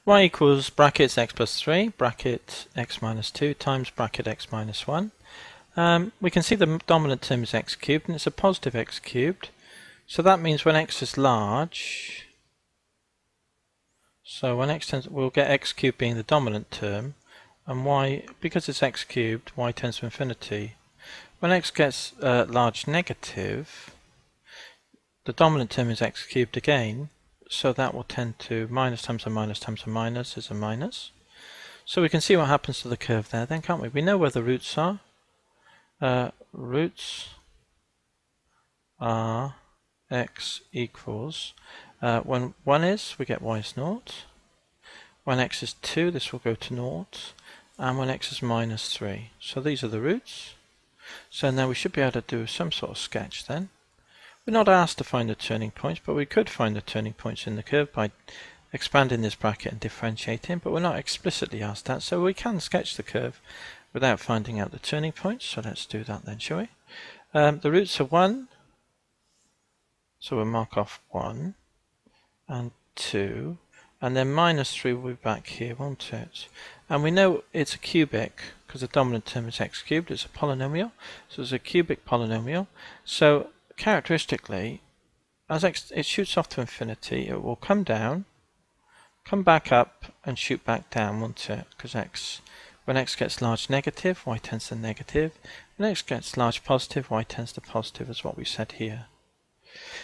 y equals brackets x plus 3, bracket x minus 2 times bracket x minus 1. We can see the dominant term is x cubed, and it's a positive x cubed. So that means when x is large, so when x tends, we'll get x cubed being the dominant term, and y, because it's x cubed, y tends to infinity. When x gets large negative, the dominant term is x cubed again, so that will tend to minus times a minus times a minus is a minus. So we can see what happens to the curve there then, can't we? We know where the roots are. Roots are x equals, when 1 is, we get y is 0. When x is 2, this will go to 0. And when x is minus 3. So these are the roots. So now we should be able to do some sort of sketch then. We're not asked to find the turning points, but we could find the turning points in the curve by expanding this bracket and differentiating, but we're not explicitly asked that, so we can sketch the curve without finding out the turning points. So let's do that then, shall we? The roots are 1, so we'll mark off 1 and 2, and then minus 3 will be back here, won't it? And we know it's a cubic because the dominant term is x cubed, it's a polynomial, so it's a cubic polynomial. So characteristically, as it shoots off to infinity, it will come down, come back up, and shoot back down, won't it? Because when x gets large negative, y tends to negative. When x gets large positive, y tends to positive, is what we said here.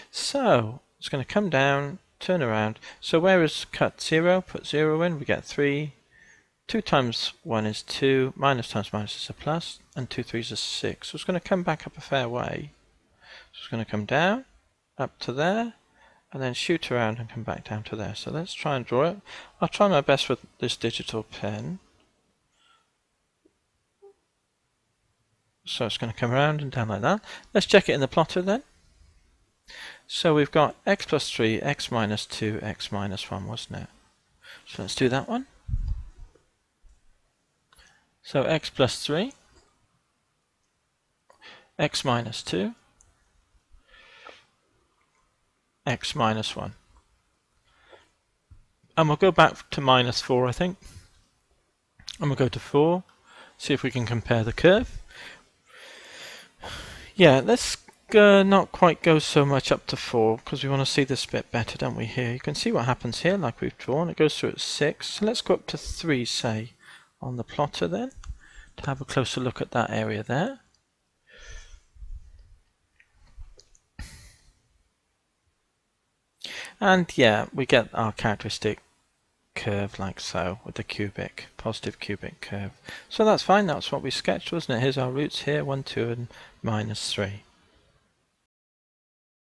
So it's going to come down, turn around. So where is cut 0? Put 0 in, we get 3. 2 times 1 is 2, minus times minus is a plus, and 2 3s is 6. So it's going to come back up a fair way. So it's going to come down, up to there, and then shoot around and come back down to there. So let's try and draw it. I'll try my best with this digital pen. So it's going to come around and down like that. Let's check it in the plotter then. So we've got x plus 3, x minus 2, x minus 1, wasn't it? So let's do that one. So x plus 3, x minus 2, x minus 1. And we'll go back to minus 4, I think. And we'll go to 4, see if we can compare the curve. Yeah, let's not quite go so much up to 4 because we want to see this bit better, don't we, here? You can see what happens here like we've drawn. It goes through at 6. So let's go up to 3, say, on the plotter then, to have a closer look at that area there. And yeah, we get our characteristic curve like so, with the cubic, positive cubic curve. So that's fine, that's what we sketched, wasn't it? Here's our roots here, 1, 2 and minus 3.